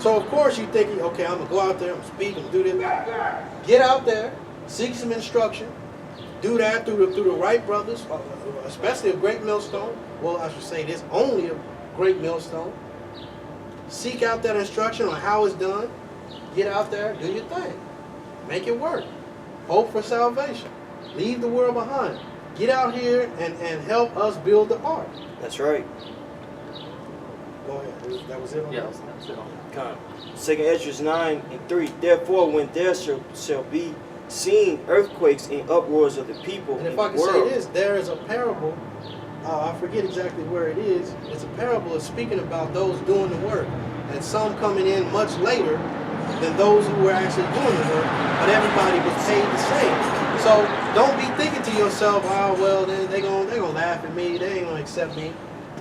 So of course you're thinking, okay, I'm going to go out there, I'm going to speak, I'm going to do this. Get out there, seek some instruction. Do that through the right brothers, especially a great millstone. Well, I should say there's only a great millstone. Seek out that instruction on how it's done. Get out there, do your thing. Make it work. Hope for salvation. Leave the world behind. Get out here and help us build the ark. That's right. Go ahead. That was it on Yeah, that? that's it on Come. 2 Esdras 9:3. Therefore, when there shall be seen earthquakes and uproars of the people And in if the I can world. say this, there is a parable. I forget exactly where it is. It's a parable of speaking about those doing the work. And some coming in much later than those who were actually doing the work. But everybody was paid the same. So don't be thinking to yourself, oh, well, they gonna laugh at me. They ain't going to accept me.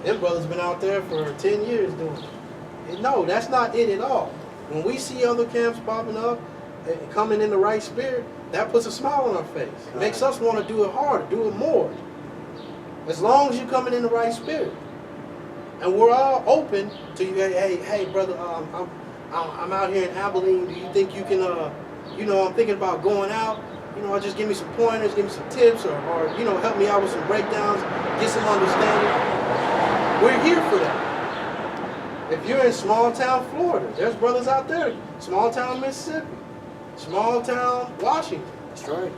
Them brothers been out there for 10 years doing it. No, that's not it at all. When we see other camps popping up, coming in the right spirit, that puts a smile on our face. It makes us want to do it harder, do it more. As long as you're coming in the right spirit. And we're all open to you. Hey, brother, I'm out here in Abilene. Do you think you can, I'm thinking about going out. Just give me some pointers, give me some tips, or help me out with some breakdowns, get some understanding. We're here for that. If you're in small town Florida, there's brothers out there. Small town Mississippi. Small town Washington. That's right.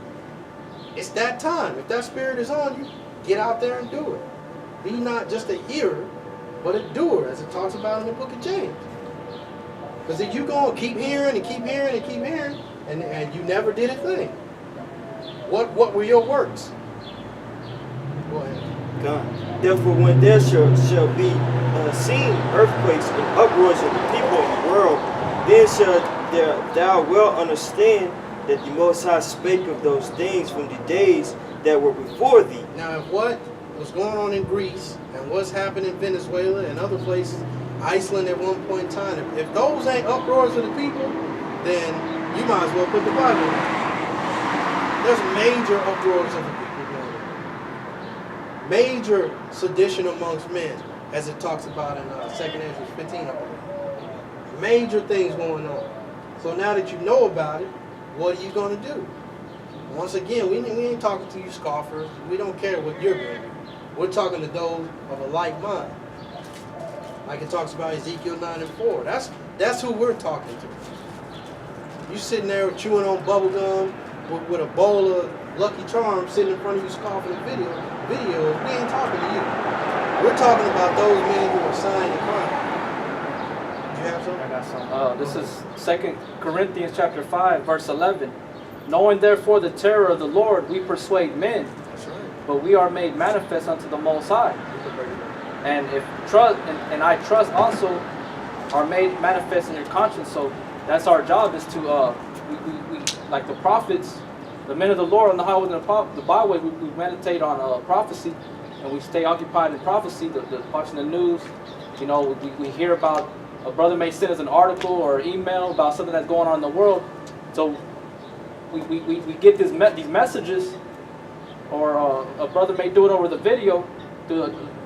It's that time. If that spirit is on you, get out there and do it. Be not just a hearer, but a doer, as it talks about in the book of James. Because if you're going to keep hearing and keep hearing and keep hearing, and you never did a thing, what were your works? Go ahead. God. Therefore, when there shall be seen earthquakes and uproars of the people in the world, then shall thou well understand that the Most High spake of those things from the days that were before thee. Now, if what was going on in Greece and what's happening in Venezuela and other places, Iceland at one point in time, if those ain't uproars of the people, then you might as well put the Bible in. There's major uproars of the people going on. Major sedition amongst men, as it talks about in 2 Esdras 15, I believe. Major things going on. So now that you know about it, what are you going to do? Once again, we ain't talking to you scoffers. We don't care what you're doing. We're talking to those of a like mind. Like it talks about Ezekiel 9:4. That's who we're talking to. You sitting there chewing on bubble gum with a bowl of Lucky Charms sitting in front of you scoffing at videos. We ain't talking to you. We're talking about those men who are signed and crying. Do you have something? I got some. This is 2 Corinthians chapter 5, verse 11. Knowing therefore the terror of the Lord, we persuade men, That's right. but we are made manifest unto the Most High. And if trust and I trust also are made manifest in your conscience. So that's our job, is to we like the prophets, the men of the Lord on the highway and the byway. We meditate on prophecy, and we stay occupied in prophecy. Watching the news, we hear about a brother may send us an article or email about something that's going on in the world. So we get these messages, or a brother may do it over the video.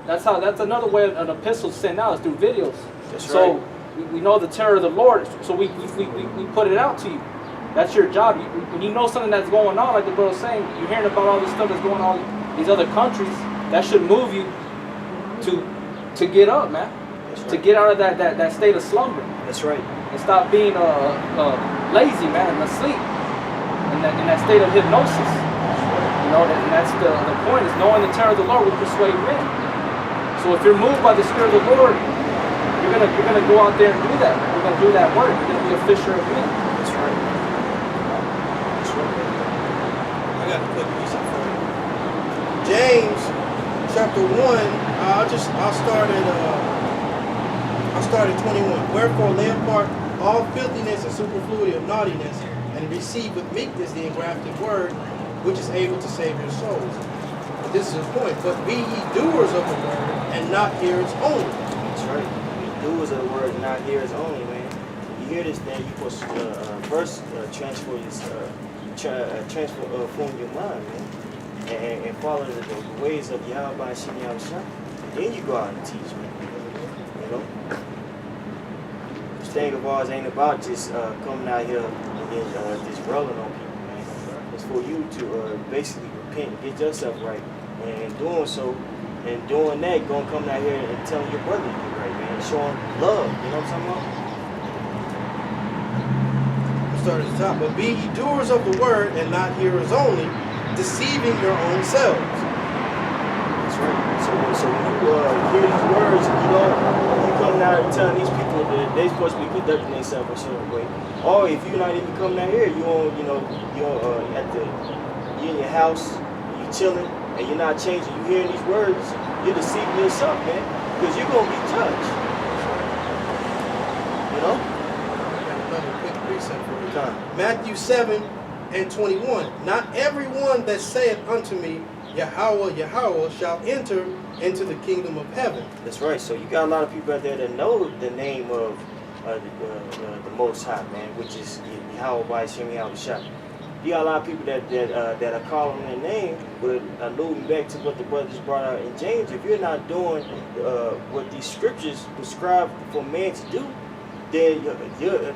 That's another way an epistle is sent out, is through videos. That's so right. we know the terror of the Lord, so we put it out to you. That's your job. When you know something that's going on, like the brother was saying, you're hearing about all this stuff that's going on in these other countries, that should move you to get up, man. That's To right. get out of that state of slumber. That's right. And stop being lazy, man, and asleep in that state of hypnosis. And that's the point, is knowing the terror of the Lord will persuade men. So if you're moved by the Spirit of the Lord, you're gonna go out there and do that. You're gonna do that work. You're gonna be a fisher of men. That's right. That's right. I got a quick piece of for you. James chapter 1, I'll start at 21. Wherefore lay apart all filthiness and superfluity of naughtiness, and receive with meekness the engrafted word, which is able to save your souls. But this is the point. But be ye doers of the word, and not hearers only. That's right. Be doers of the word, and not hearers only, man. You hear this thing, you must first transform your mind, man, and follow the ways of Yahweh Hashem Yahushua. Then you go out and teach, man. thing of ours ain't about just coming out here and just rolling on people, man. It's for you to basically repent and get yourself right. And in doing so, and doing that, going coming out here and telling your brother to get right, man. Showing love, you know what I'm talking about? Start at the top. But be ye doers of the word and not hearers only, deceiving your own selves. That's right. So when you hear these words, you coming out and telling these people that they supposed to be conducting themselves a certain way. Or if you're not even coming out here, you're in your house, you chilling, and you're not changing. You hearing these words, you're deceiving yourself, man, because you're gonna be judged. You know. Another quick precept for you. Matthew 7:21. Not everyone that saith unto me, Yahweh, Yahweh, shall enter into the kingdom of heaven. That's right. So you got a lot of people out there that know the name of the Most High, man, which is Yahweh by Hashem Yahushua. You got a lot of people that are calling their name, but alluding back to what the brothers brought out in James. If you're not doing what these scriptures prescribe for man to do, then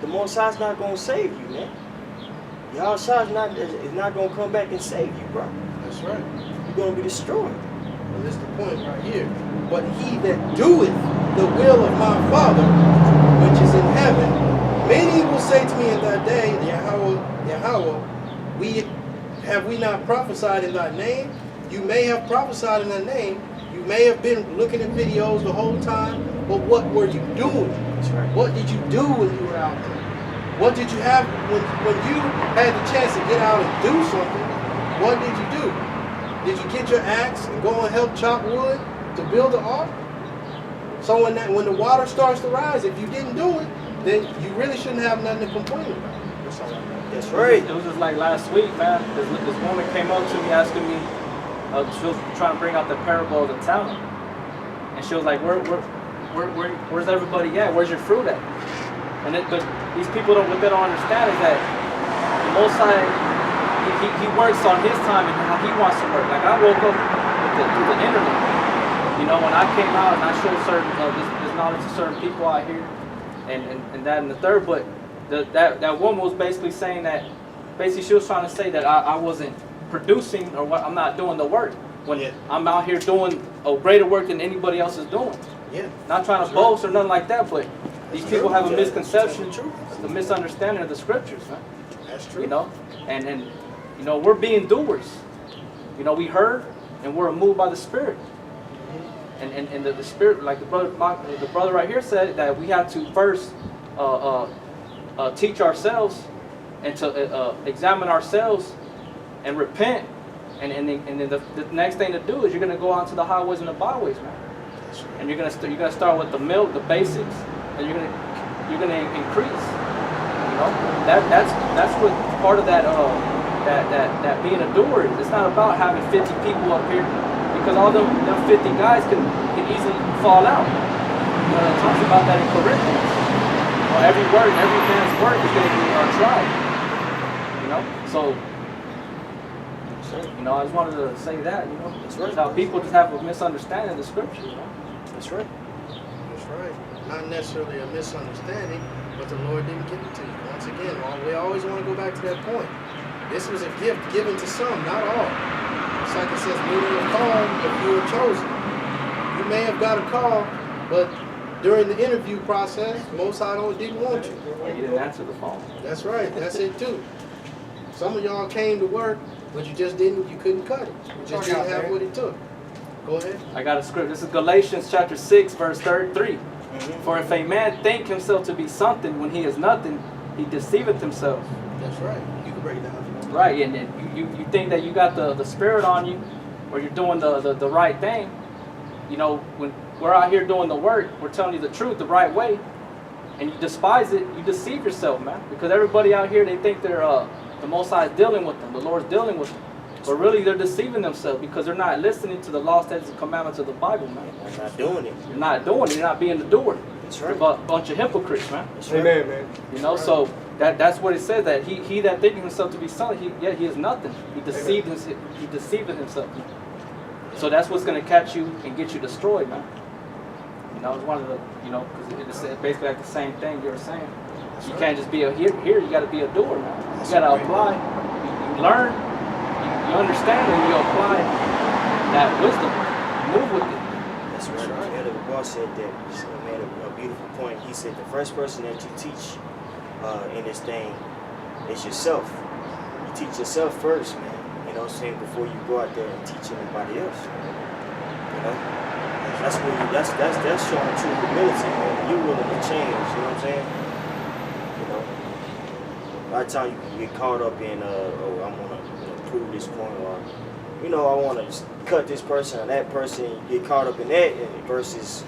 the Most High is not going to save you, man. Yahushua is not going to come back and save you, bro. That's right. You're going to be destroyed. Well, this is the point right here. But he that doeth the will of my Father, which is in heaven, many will say to me in that day, Yahweh, Yahweh, have we not prophesied in thy name? You may have prophesied in thy name. You may have been looking at videos the whole time, but what were you doing? That's right. What did you do when you were out there? What did you have when you had the chance to get out and do something? What did you do? Did you get your axe and go and help chop wood to build the ark? So when the water starts to rise, if you didn't do it, then you really shouldn't have nothing to complain about. That's all. That's right. It was just like last week, man. This woman came up to me asking me, she was trying to bring out the parable of the talent, and she was like, "Where's everybody at? Where's your fruit at?" And but these people what they don't understand is that the Most High, he works on his time and how he wants to work. Like I woke up through the internet. You know, when I came out and I showed certain this knowledge to certain people out here, and that and the third, but. That woman was basically saying that, she was trying to say that I wasn't producing or I'm not doing the work when I'm out here doing a greater work than anybody else is doing. Yeah. Not trying to boast or nothing like that, but these people have a misconception, the misunderstanding of the scriptures, man. That's true. You know, and we're being doers. You know, we heard and we're moved by the Spirit. And the Spirit, like the brother right here said, that we have to first teach ourselves and to examine ourselves and repent, and then the next thing to do is you're gonna go out to the highways and the byways, man. And you're gonna start with the milk, the basics, and you're gonna increase. You know, that's what part of that being a doer is. It's not about having 50 people up here, because all them 50 guys can easily fall out. It talks about that in Corinthians. Every man's work is going to be tried. You know, so I just wanted to say that. You know, that's right. How people just have a misunderstanding of the scripture. You know, that's right. That's right. Not necessarily a misunderstanding, but the Lord didn't give it to you. Once again, we always want to go back to that point. This was a gift given to some, not all. It's like it says, many are called, but few are chosen. You may have got a call, but during the interview process, Most High didn't want you. You didn't answer the phone. That's right. That's it too. Some of y'all came to work, but you couldn't cut it. You just didn't have what it took. Go ahead. I got a script. This is Galatians chapter 6, verse 33. For if a man think himself to be something when he is nothing, he deceiveth himself. That's right. You can break it down. Right, and then you think that you got the Spirit on you, or you're doing the right thing. You know, when we're out here doing the work, we're telling you the truth the right way, and you despise it, you deceive yourself, man. Because everybody out here, they think they're the Most High is dealing with them, the Lord's dealing with them. But really, they're deceiving themselves because they're not listening to the law, statutes, and commandments of the Bible, man. They're not doing it. You're not doing it. You're not being the doer. That's right. You're a bunch of hypocrites, man. That's right. Amen, man. You know, so that's what it says, that he that thinking himself to be something, he is nothing. He deceived himself. So that's what's going to catch you and get you destroyed, man. You know, it's one of the, you know, because it's basically like the same thing you were saying. You can't just be a here. You got to be a doer, man. You got to apply. You learn. You understand, and you apply that wisdom. Move with it. That's right. Elder Boss said that. He made a beautiful point. He said the first person that you teach in this thing is yourself. You teach yourself first, man. You know what I'm saying? Before you go out there and teach anybody else. You know? That's when you, that's showing true humility, man. You're willing to change, you know what I'm saying? You know? A lot of times you can get caught up in oh, I wanna prove this point, or you know, I wanna cut this person or that person. You get caught up in that versus,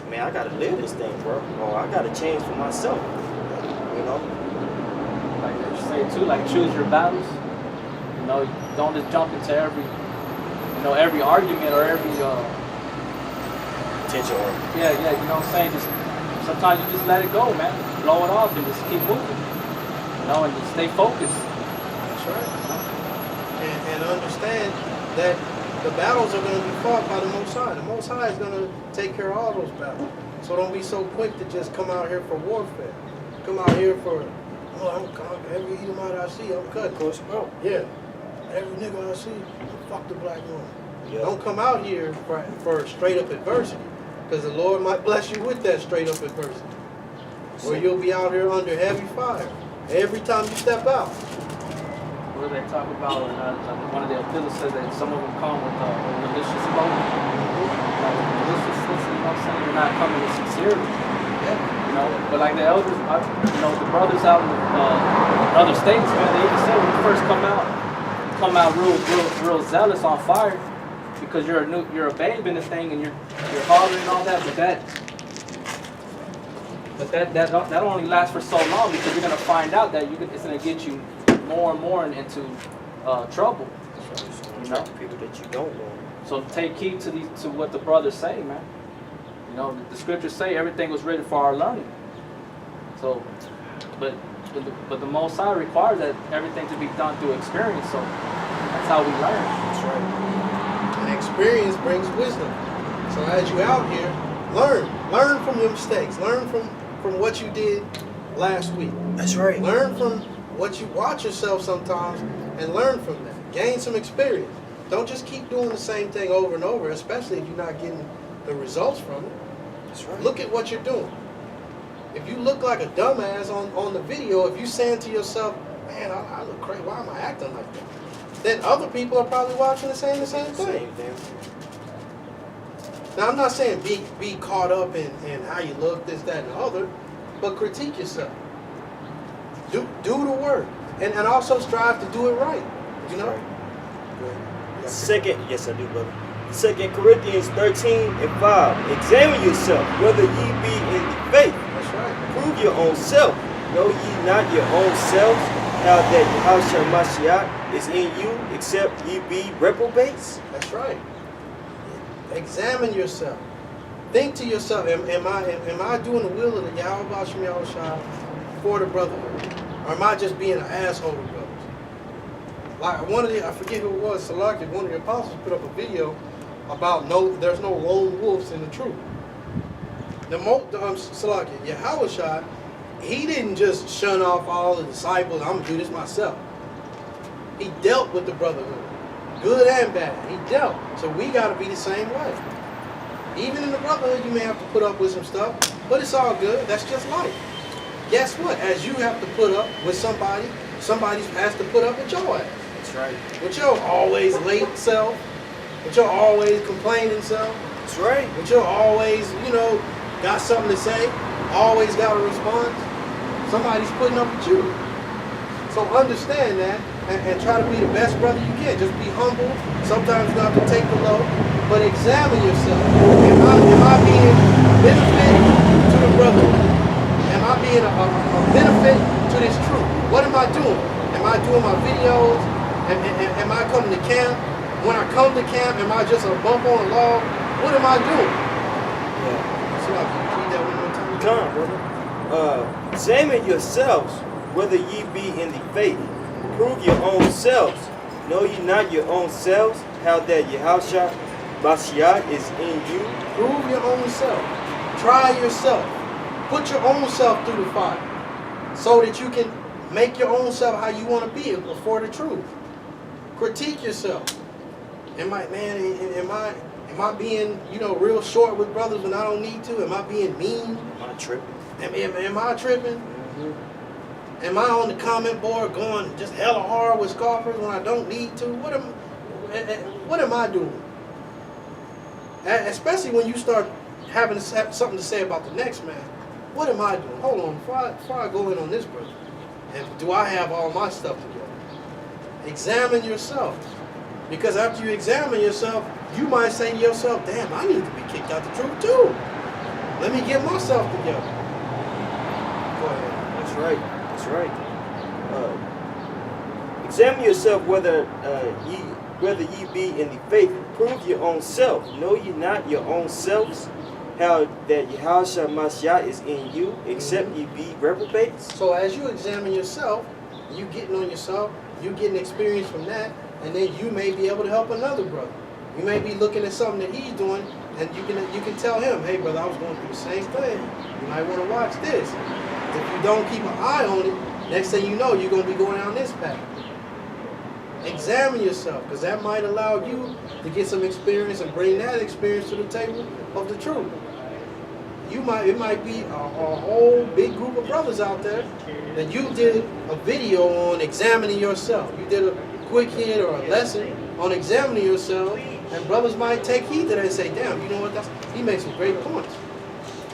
man, I gotta live this thing, bro. Or I gotta change for myself. You know? Like they say too, like choose your battles. You know, don't just jump into every argument or every Potential. yeah, you know what I'm saying? Just sometimes you just let it go, man. Blow it off and just keep moving. You know, and just stay focused. That's right. And understand that the battles are going to be fought by the Most High. The Most High is going to take care of all those battles. So don't be so quick to just come out here for warfare. Come out here for, every Edomite I see, I'm cutting. Of course, bro. Yeah. Every nigga I see, fuck the black woman. Yeah. Don't come out here for straight up adversity. Because the Lord might bless you with that straight up adversity. Or you'll be out here under heavy fire every time you step out. What do they talk about? One of the epistles says that some of them come with malicious motive. Like maliciousness, you know what I'm saying? You're not coming with sincerity. Yeah. You know, but like the elders, you know, the brothers out in other states, man, they even say when you first come out real zealous on fire, because you're a babe in the thing and you're hollering and all that, but that only lasts for so long, because you're gonna find out that it's gonna get you more and more into trouble. You know, people that you don't know. so take heed to what the brothers say, man. You know, the scriptures say everything was written for our learning. So, but the Most High requires that everything to be done through experience. So that's how we learn. That's right. And experience brings wisdom. So as you out here, learn from your mistakes. Learn from what you did last week. That's right. Learn from what you watch yourself sometimes, and learn from that. Gain some experience. Don't just keep doing the same thing over and over, especially if you're not getting the results from it. That's right. Look at what you're doing. If you look like a dumbass on the video, if you're saying to yourself, man, I look crazy, why am I acting like that? Then other people are probably watching and saying the same thing. Now, I'm not saying be caught up in how you look, this, that, and the other, but critique yourself. Do the work. And also strive to do it right. You know? Right. Second, yes I do, brother. 2 Corinthians 13:5. Examine yourself, whether ye be in the faith. That's right. Prove your own self. Know ye not your own selves, how that Yahushua Mashiach is in you, except ye be reprobates? That's right. Examine yourself. Think to yourself, am I doing the will of the Yahweh Bashem Yahushua for the brotherhood? Or am I just being an asshole to brothers? Like I forget who it was, Salaki, one of the apostles put up a video about there's no lone wolves in the truth. Salaki, Yahushua, he didn't just shun off all the disciples, I'm going to do this myself. He dealt with the brotherhood. Good and bad. He dealt. So we got to be the same way. Even in the brotherhood, you may have to put up with some stuff, but it's all good. That's just life. Guess what? As you have to put up with somebody has to put up with your ass. That's right. With your always late self, with your always complaining self. That's right. With your always, got something to say, always got a response. Somebody's putting up with you. So understand that and try to be the best brother you can. Just be humble. Sometimes you have to take the load, but examine yourself. Am I being a benefit to the brotherhood? Am I being a benefit to this truth? What am I doing? Am I doing my videos? Am I coming to camp? When I come to camp, am I just a bump on a log? What am I doing? Yeah. So I can read that one more time. Come, brother. Examine yourselves, whether ye be in the faith. Prove your own selves. Know ye not your own selves, how that Yahushua Mashiach is in you? Prove your own self. Try yourself. Put your own self through the fire so that you can make your own self how you want to be before the truth. Critique yourself. Am I being, real short with brothers when I don't need to? Am I being mean? Am I tripping? Am I tripping? Am I on the comment board going just hella hard with scoffers when I don't need to? What am I doing? Especially when you start having something to say about the next man. What am I doing? Hold on, before I go in on this brother, and do I have all my stuff together? Examine yourself. Because after you examine yourself, you might say to yourself, damn, I need to be kicked out the truth too. Let me get myself together. Go ahead. That's right. That's right. Examine yourself whether ye be in the faith. Prove your own self. Know ye not your own selves, how that Yahushua Mashiach is in you, except ye be reprobates? So as you examine yourself, you getting on yourself, you getting experience from that, and then you may be able to help another brother. You may be looking at something that he's doing, and you can tell him, hey brother, I was going through the same thing. You might want to watch this. If you don't keep an eye on it, next thing you know, you're going to be going down this path. Examine yourself, because that might allow you to get some experience and bring that experience to the table of the truth. It might be a whole big group of brothers out there that you did a video on examining yourself. You did a quick hit or a lesson on examining yourself, and brothers might take heed to that and say, damn, you know what, he makes some great points.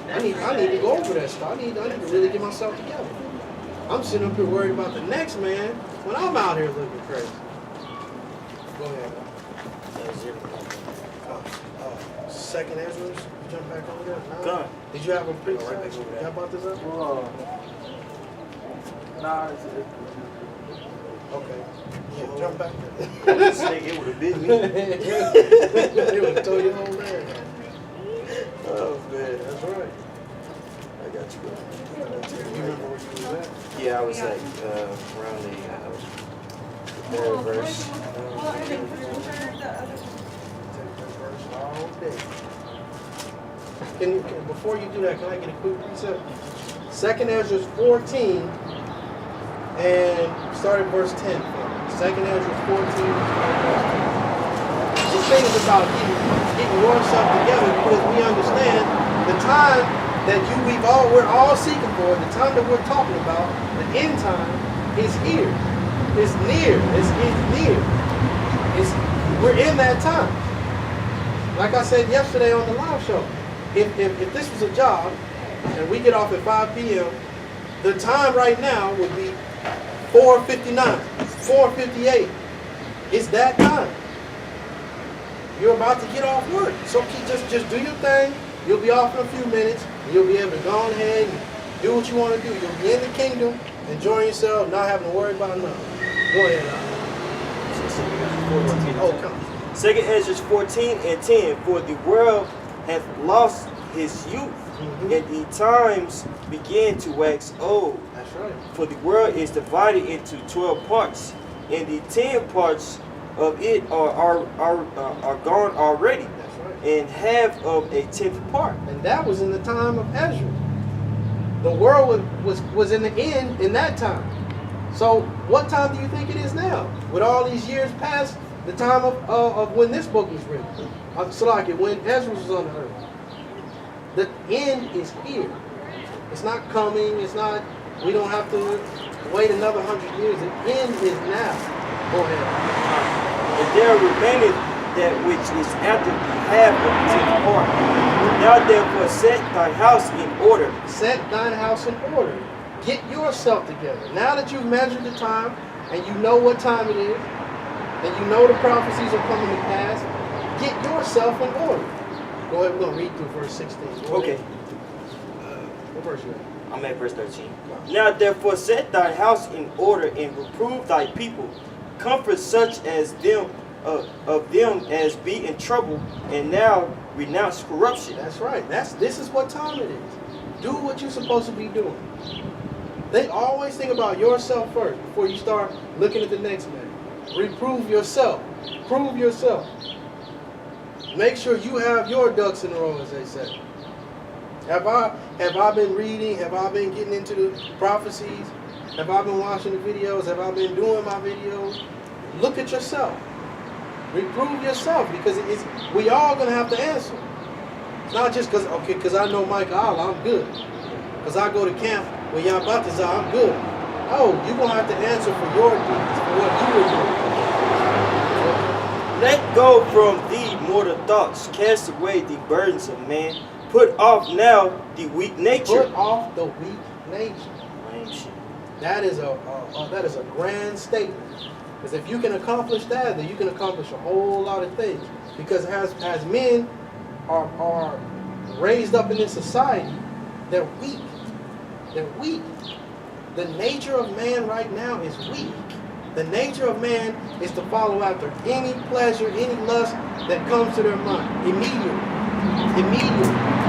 I need to go over that stuff. I need to really get myself together. I'm sitting up here worried about the next man when I'm out here looking crazy. Go ahead. Second Ezra, you jump back over there? No? Done. Did you have a pre Right back over there. Y'all brought this up? Nah, Okay. Yeah, jump back there. This nigga, it would have been me. They would have told you whole man. Oh man, That's right. I got you, bro. You remember where you was at? Yeah, I was like around the third verse. Take that verse all day. Before you do that, can I get a quick precept? Second Ezra 14 and start at verse 10. Second Ezra 14. This thing is about getting yourself together because we understand the time that we're all seeking for, the time that we're talking about, the end time is here. It's near. It's near. We're in that time. Like I said yesterday on the live show, if this was a job and we get off at 5 p.m., the time right now would be 4:59, 4:58. It's that time. You're about to get off work. So just do your thing. You'll be off in a few minutes. And you'll be able to go ahead and do what you want to do. You'll be in the kingdom, enjoying yourself, not having to worry about nothing. Go ahead, Oh, come on. 2 Ezra 14 and 10. For the world hath lost his youth, and the times begin to wax old. That's right. For the world is divided into 12 parts, and the 10 parts of it are gone already, That's right. and half of a 10th part. And that was in the time of Ezra. The world was in the end in that time. So what time do you think it is now? With all these years past the time of when this book was written. Salaki, when Ezra was on the earth. The end is here. It's not coming. It's not, we don't have to wait another 100 years. The end is now. Go ahead. And there remaineth that which is after the half of the 10th part. Now therefore set thy house in order. Set thine house in order. Get yourself together. Now that you've measured the time and you know what time it is, and you know the prophecies are coming to pass, get yourself in order. Go ahead, we're going to read through verse 16. Okay. What verse you at? I'm at verse 13. Now therefore set thy house in order and reprove thy people. Comfort such as them of them as be in trouble, and now renounce corruption. That's right. This is what time it is. Do what you're supposed to be doing. Always think about yourself first before you start looking at the next man. Reprove yourself. Prove yourself. Make sure you have your ducks in a row, as they say. Have I been reading? Have I been getting into the prophecies? Have I been watching the videos? Have I been doing my videos? Look at yourself. Reprove yourself, because we all gonna have to answer. It's not just because I know Mike Allah, I'm good. Because I go to camp with Jan Balthazar, I'm good. Oh, you're gonna have to answer for your deeds, for what you were doing. Let go from thee mortal thoughts, cast away the burdens of man, put off now the weak nature. Put off the weak nature. That is a grand statement. Because if you can accomplish that, then you can accomplish a whole lot of things. Because as men are raised up in this society, they're weak. They're weak. The nature of man right now is weak. The nature of man is to follow after any pleasure, any lust that comes to their mind. Immediately.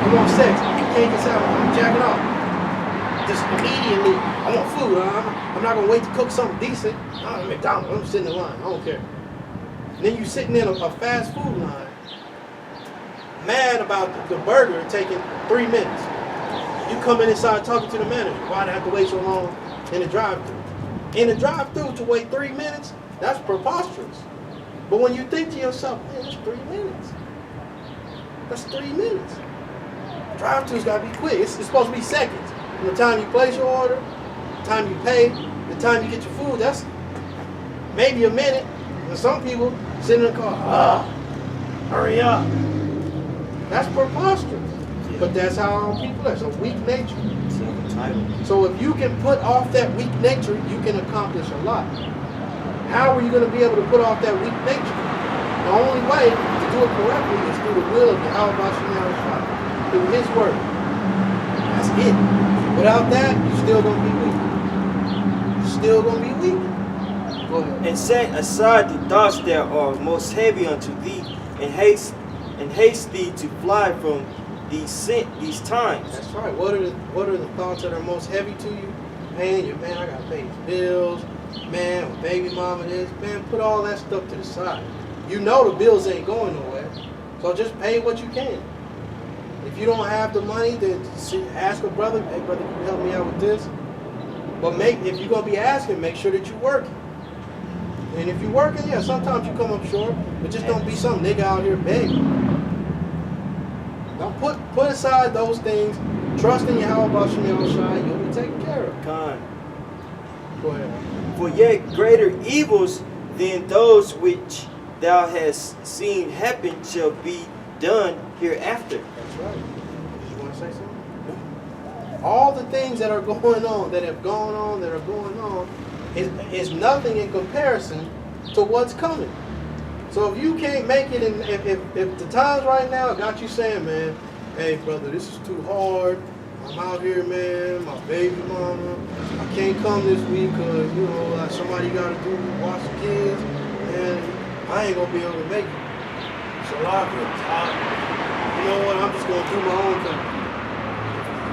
I want sex. You can't get out. I'm jacking off. Just immediately, I want food. I'm not going to wait to cook something decent. I'm McDonald's. I'm sitting in line. I don't care. And then you sitting in a fast food line, mad about the burger taking 3 minutes. You come inside talking to the manager. Why'd I have to wait so long in the drive-thru? In the drive-thru to wait 3 minutes, that's preposterous. But when you think to yourself, man, that's 3 minutes. That's 3 minutes. Drive-thru's got to be quick. It's supposed to be seconds. From the time you place your order, the time you pay, the time you get your food, that's maybe a minute. And some people sit in the car, hurry up. That's preposterous. But that's how our people are. It's a weak nature. So if you can put off that weak nature, you can accomplish a lot. How are you going to be able to put off that weak nature? The only way to do it correctly is through the will of Yahweh, through His word. That's it. Without that, you're still going to be weak. You're still going to be weak. Go ahead. And set aside the thoughts that are most heavy unto thee, and haste thee to fly from these times. That's right. What are the thoughts that are most heavy to you? Man, I gotta pay these bills. Man, my baby mama this. Man, put all that stuff to the side. You know the bills ain't going nowhere, so just pay what you can. If you don't have the money, then ask a brother. Hey, brother, can you help me out with this? But if you're gonna be asking, make sure that you're working. And if you're working, yeah, sometimes you come up short, but just don't be some nigga out here begging. Now put aside those things. Trust in Yahweh Shai, you'll be taken care of. Con. Go ahead. For yet greater evils than those which thou hast seen happen shall be done hereafter. That's right. You want to say something? All the things that are going on, that have gone on, that are going on, is nothing in comparison to what's coming. So if you can't make it, and if the times right now got you saying, man, hey brother, this is too hard. I'm out here, man, my baby mama, I can't come this week because, somebody got to watch the kids, and I ain't going to be able to make it. So you know what, I'm just going to do my own thing.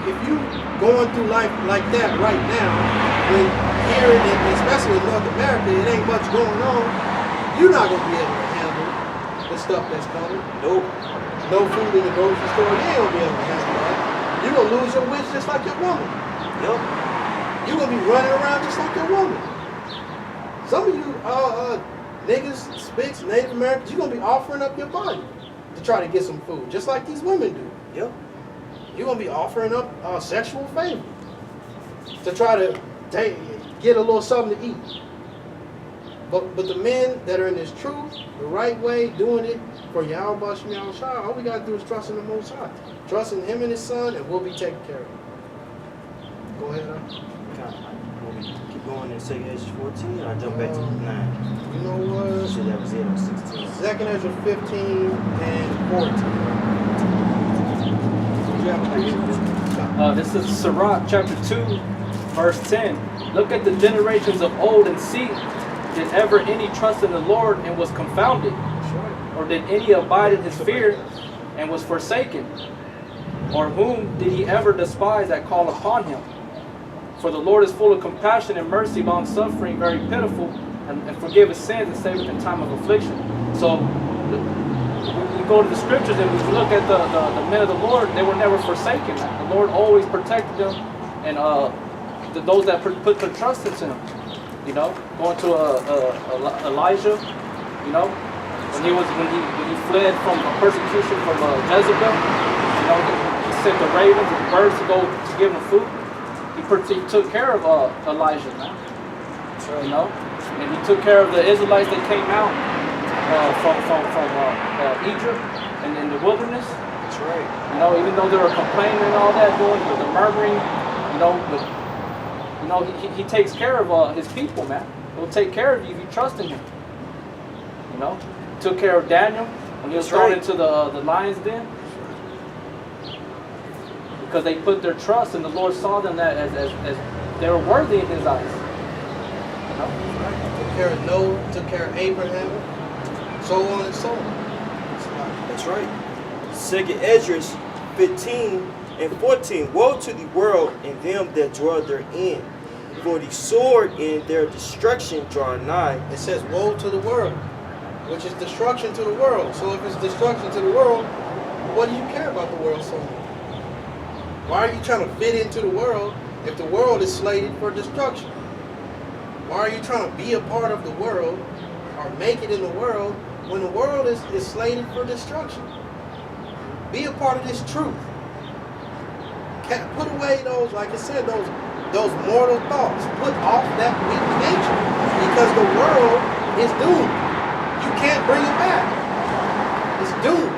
If you going through life like that right now, when here, especially in North America, it ain't much going on, you're not going to be able to handle the stuff that's coming. Nope. No food in the grocery store, you ain't going to be able to handle that. You're going to lose your wits just like your woman. Yep. You're going to be running around just like your woman. Some of you niggas, Spics, Native Americans, you're going to be offering up your body to try to get some food, just like these women do. Yep. You're going to be offering up sexual favor to try to get a little something to eat. But the men that are in this truth, the right way, doing it for Yahweh Shem Shai, all we got to do is trust in the Most High. Trust in Him and His Son, and we'll be taken care of. Go ahead, Keep going in 2nd 14, I'll jump back to 9. You know what? So that was it on 16. 2nd Ezra 15 and 14. You have a This is Sirach chapter 2, verse 10. Look at the generations of old and see, did ever any trust in the Lord and was confounded? Or did any abide in His fear and was forsaken? Or whom did He ever despise that called upon Him? For the Lord is full of compassion and mercy, long suffering, very pitiful, and forgiveth sins and saveth in time of affliction. So we go to the scriptures and we look at the men of the Lord, they were never forsaken. Man. The Lord always protected them, and those that put their trust into Him. You know, going to Elijah. You know, when he fled from persecution from Jezebel. You know, he sent the ravens and the birds to go to give him food. He took care of Elijah, man. You know, and he took care of the Israelites that came out from Egypt and in the wilderness. That's right. You know, even though they were complaining and all that, doing the murmuring, you know, but you know, he takes care of his people, man. He'll take care of you if you trust in Him. You know, took care of Daniel when he was thrown into the lion's den. Because they put their trust, and the Lord saw them that as they were worthy in His eyes. You know? Took care of Noah, took care of Abraham, so on and so on. That's right. 2nd Esdras 15 and 14. Woe to the world and them that dwell therein, for the sword in their destruction draw nigh. It says, woe to the world, which is destruction to the world. So if it's destruction to the world, what do you care about the world so much? Why are you trying to fit into the world if the world is slated for destruction? Why are you trying to be a part of the world or make it in the world when the world is slated for destruction? Be a part of this truth. Put away those, like I said, those mortal thoughts. Put off that weak nature, because the world is doomed. You can't bring it back. It's doomed.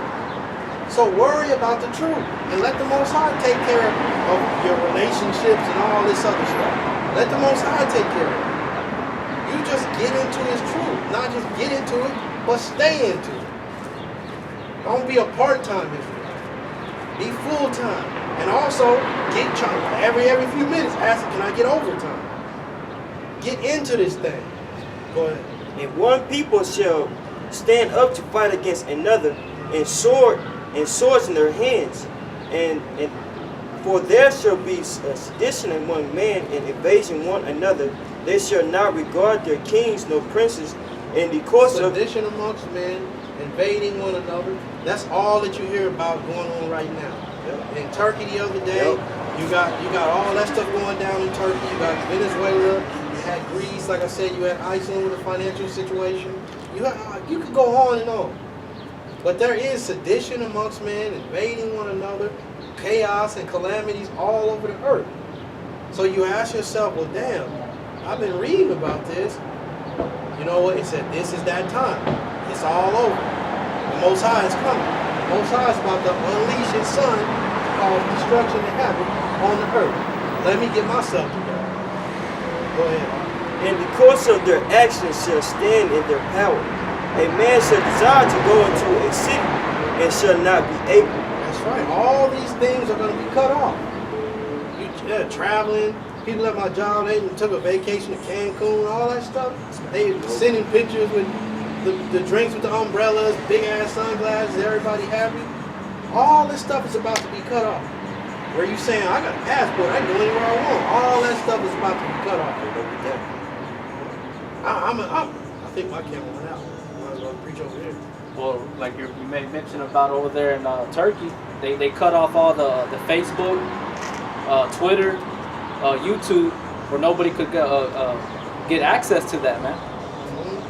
So worry about the truth and let the Most High take care of your relationships and all this other stuff. Let the Most High take care of it. You just get into His truth. Not just get into it, but stay into it. Don't be a part-time Israelite. Be full-time. And also, every few minutes, ask, can I get overtime? Get into this thing. Go ahead. And one people shall stand up to fight against another, and swords in their hands, and for there shall be a sedition among men, and invasion one another. They shall not regard their kings nor princes. In the course of sedition amongst men, invading one another. That's all that you hear about going on right now. In Turkey the other day, you got all that stuff going down in Turkey. You got Venezuela. You had Greece, like I said. You had Iceland with the financial situation. You could go on and on. But there is sedition amongst men, invading one another, chaos and calamities all over the earth. So you ask yourself, well, damn, I've been reading about this. You know what? It said this is that time. It's all over. The Most High is coming. The Most High is about to unleash His Son to cause destruction and havoc on the earth. Let me get myself together. Go ahead. And because of their actions shall stand in their power. A man shall desire to go into a city and shall not be able. That's right. All these things are going to be cut off. Traveling. People at my job, they took a vacation to Cancun, all that stuff. They sending pictures with the drinks with the umbrellas, big ass sunglasses, everybody happy. All this stuff is about to be cut off. Where you saying, I got a passport, I can go anywhere I want. All that stuff is about to be cut off. I think my camera went out. Might as well preach over here. Well, like you made mention about over there in Turkey, they cut off all the Facebook, Twitter, YouTube, where nobody could get access to that, man.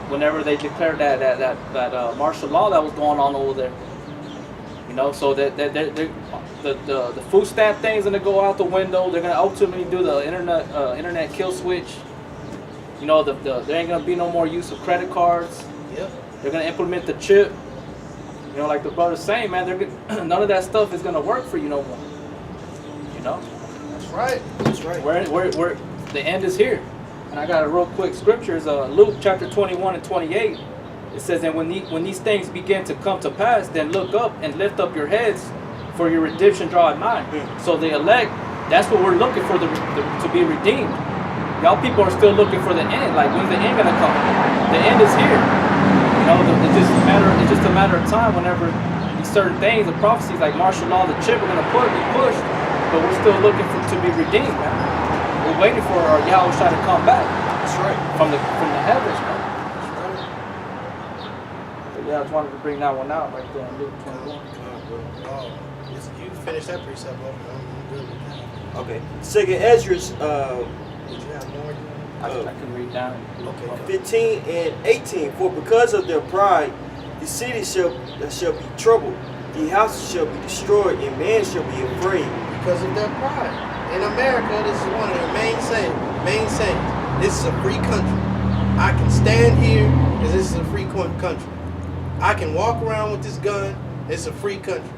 Whenever they declared that martial law that was going on over there, you know, so that the food stamp thing's gonna go out the window. They're gonna ultimately do the internet kill switch. You know, there ain't gonna be no more use of credit cards. Yep. They're gonna implement the chip. You know, like the brother's saying, man, none of that stuff is gonna work for you no more. You know. That's right. That's right. Where the end is here. And I got a real quick scriptures, Luke chapter 21 and 28. It says, and when these things begin to come to pass, then look up and lift up your heads, for your redemption draweth nigh. So the elect, that's what we're looking for, to be redeemed. Y'all people are still looking for the end. Like, when's the end gonna come? The end is here. You know, it's just a matter of time whenever these certain things, the prophecies like martial law, the chip are gonna be pushed, but we're still looking to be redeemed, man. We're waiting for our Yahweh to come back. That's right. From the heavens, man. That's right. yeah, I just wanted to bring that one out right there in Luke 21. Oh, you finished that precept off. I'm good with that. Okay. Second Ezra's Did you have more? I can read down. Okay. 15 and 18. For because of their pride, the city shall be troubled, the houses shall be destroyed, and man shall be afraid. Because of their pride. In America, this is one of their main sayings. This is a free country. I can stand here because this is a free country. I can walk around with this gun. It's a free country.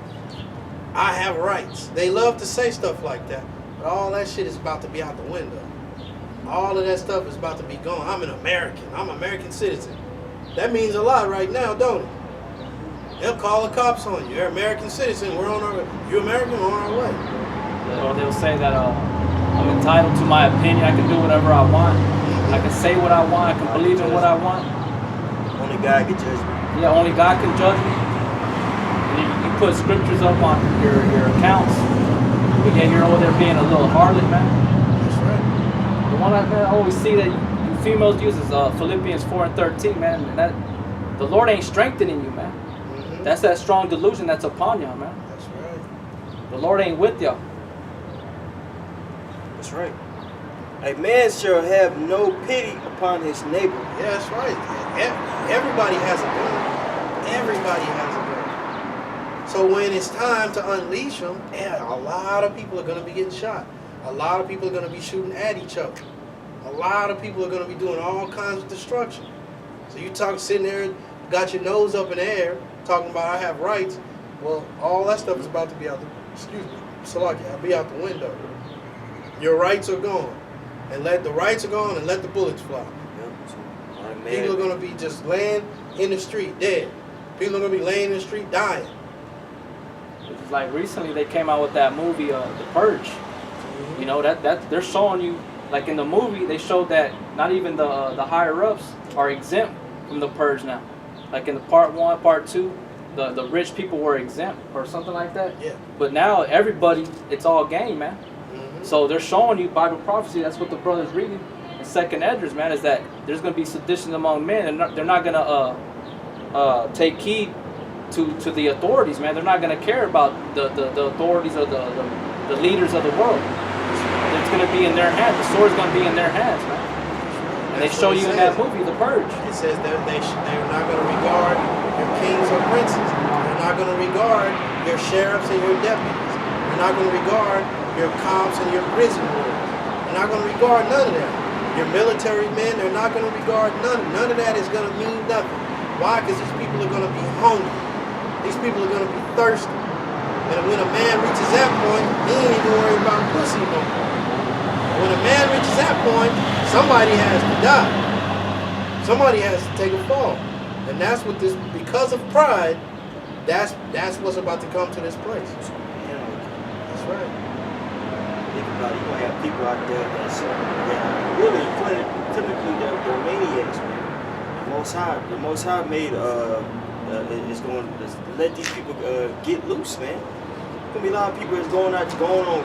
I have rights. They love to say stuff like that, but all that shit is about to be out the window. All of that stuff is about to be gone. I'm an American. I'm an American citizen. That means a lot right now, don't it? They'll call the cops on you. You're an American citizen. We're on our way. You American? We're on our way. Or they'll say that I'm entitled to my opinion. I can do whatever I want. I can say what I want. I can believe in what I want. Only God can judge me. Yeah, only God can judge me. And you put scriptures up on your accounts, but yet you're over there being a little harlot, man. That's right. The one I always see that you females use is Philippians 4 and 13, man. And that the Lord ain't strengthening you, man. Mm-hmm. That's that strong delusion that's upon y'all, man. That's right. The Lord ain't with y'all. That's right. A man shall have no pity upon his neighbor. Yeah, that's right. Everybody has a gun. Everybody has a gun. So when it's time to unleash them, a lot of people are going to be getting shot. A lot of people are going to be shooting at each other. A lot of people are going to be doing all kinds of destruction. So you sitting there, got your nose up in the air, talking about I have rights. Well, all that stuff is about to be out the, I'll be out the window. Your rights are gone. And let the rights are gone and let the bullets fly. People are going to be just laying in the street dead. People are going to be laying in the street dying. It's like recently they came out with that movie, The Purge. Mm-hmm. You know, that they're showing you, like in the movie, they showed that not even the higher ups are exempt from the purge now. Like in the part 1, part 2, the rich people were exempt or something like that. Yeah. But now everybody, it's all game, man. Mm-hmm. So they're showing you Bible prophecy. That's what the brother's reading in Second Esdras, man, is that there's going to be sedition among men, and they're not going to take heed to the authorities, man. They're not going to care about the authorities or the leaders of the world. It's going to be in their hands. The sword's going to be in their hands, man. And they show you in that movie, The Purge. It says they're not going to regard your kings or princes. They're not going to regard your sheriffs and your deputies. They're not going to regard your cops and your prison wards. They're not going to regard none of that. Your military men, they're not going to regard none. None of that is going to mean nothing. Why? Because these people are going to be hungry. These people are going to be thirsty. And when a man reaches that point, he ain't going to worry about pussy no more. When a man reaches that point, somebody has to die. Somebody has to take a fall. And that's what this, because of pride, that's what's about to come to this place. That's right. Think about it, you're going to have people out there that really, typically, they're maniacs, man. The Most High made, is going to let these people get loose, man. There's going to be a lot of people that's going on